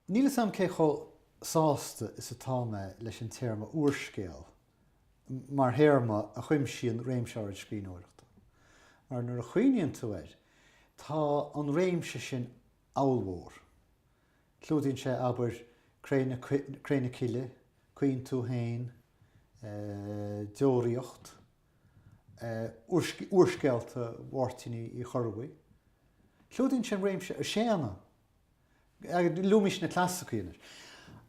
Níl sam cé cho sásta is atá me leis an téarma úrscéal, mar héarma a chuimsíon réimseáid scríbhneoireachta. Mar nuair a chuoineann tú tá an réimse sin áilmhór. Clúdaíonn sé aber créine ciile, cuoin tú hain, deoraíocht, úrscéalta mhártaí I chorbaí. Clúdaíonn sé réimse a séanna, lumis na clásicíonar.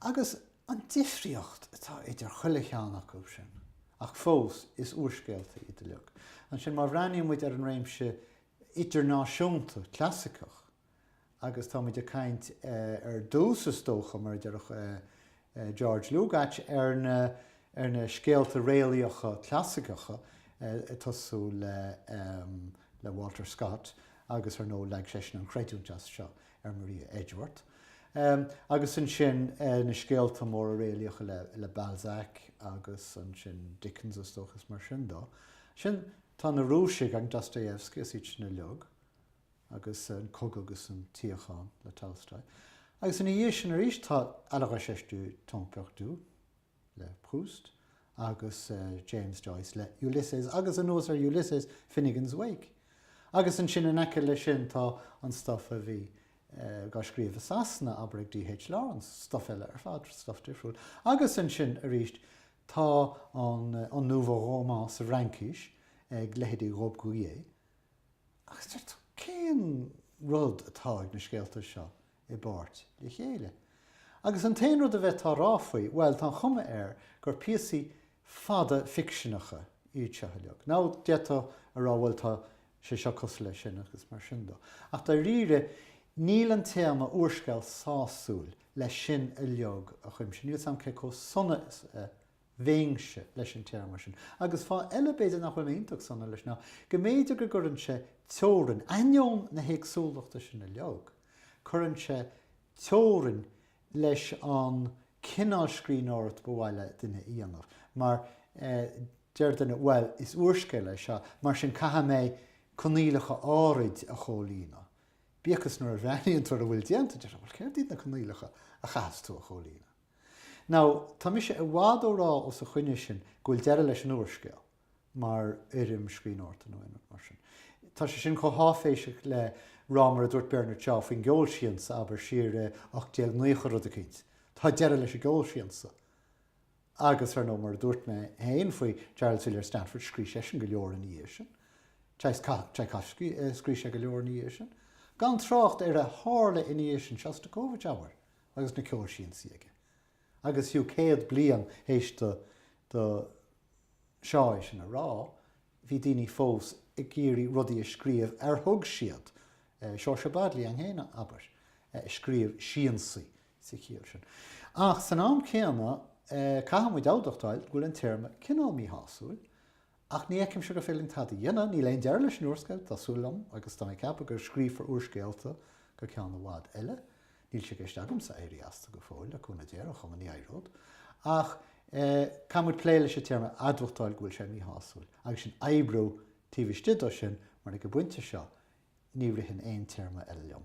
Agus an difríocht atá idir chuile cheannach go sin. Ach fós is úrscéalta idir leog. An sin mar bhreaníonn muid ar an réimse idirnáisiúnta, clásicach. Agus tá muid a caint ar dúsas dócha mar idirach George Lugáit ar na scéalta réalaíocha clásicacha tosú le Walter Scott agus ar nó le sesin an creidúntas seo ar Maria Edgeworth. Agus an sin na scéalta mór réalaíocha le Balzac agus an sin Dickens as dóchas mar sin dó. Sin tá na rúisig an Dostoevsky is ít na leog agus an cog agus an tíocháin le Tolstoy. Agus in dhé sin ar is tá ealacha seistú Tompechtú le Proust agus James Joyce le Ulysses agus an nós ar Ulysses Finnegan's Wake. Agus an sin an eice le sin tá an stuff a bhí ga scríomh asasna aber ag D.H. Lawrence, stuff eile ar fad, stuff difriúil. Agus an sin ar is tá an nouveau roman sa Frankis ag lehéadí Rob Gouillet. Agus tá cén rud atá ag na scéalta seo I báirt le chéile. Agus an taon rud a bheith tá ráfaí, well tá chuma gur píosaí fada fictionacha iad seachaileog. Ná déta a ráhfuil tá sé seo cos le sin agus mar sin dó. Ach tá riire níl an téama úrscéal sásúil le sin a leog a chuim sin. Níl sam cé có sonna bhéingse leis an téama sin. Agus fá eile béidir nach bhfuil ionach sonna leis ná. Go méidir go gcurann sé teorann, ainneoin na héagsúlachta sin a leog. Curann sé teorann leis an cinál scríbhneoireacht bhile duine íanamh. Mar deir duine, well, is úrscéile seo, mar sin caithe mé conílacha áraid a cholína. Bíchas nuair a bhreaíonn tar a bhfuil déanta, deir bhfuil céir díad na conílacha a chas tú a cholína. Now, tá mi sé I bhád ó rá os a chuine sin gúil deire leis an úrscéal, mar irim scríbhneoireachta nó mar sin. Tá sé sin có háféiseach le rámar a dúirt Bernard Shaw faoin gceol síonsa aber siar 89 rud a cínt. Tá deire leis a gceol síonsa. Agus ar nó mar dúirt me hain faoi Charles Villiers Stanford scrí sé sin go leor in íos sin. Tchaikovsky scrí sé go leor in íos sin. Gan trácht ar a hála in íos sin Shostakovich ábhar agus na ceol síonsa aige. Agus hiú céad blian héiste do seáid sin a rá, bhí daoine fós I géirí rudaí a scríomh ar thug siad. Seo se badlaí an héine aber scríomh síonsaí sa chéal sin. Ach san am céanna caitham dáachtáil gúil an téarma cinál mí hasúil, ach ní éicim se go féling tá dhéana, ní leon deir leis an úrscéil tásúlam agus tá ceappa gur scríomh ar úrscéalta go ceanna bhád eile. Níl sé géisteagamm sa éirí asta go fáil a chuna déir a chuma ní éireód. Ach camúid pléile sé téarma adúachtáil gúil sé mí hasúil. Agus sin éibrú tíbhiste do sin mar na go buinte seo ní rithinn aon téarma eile liom.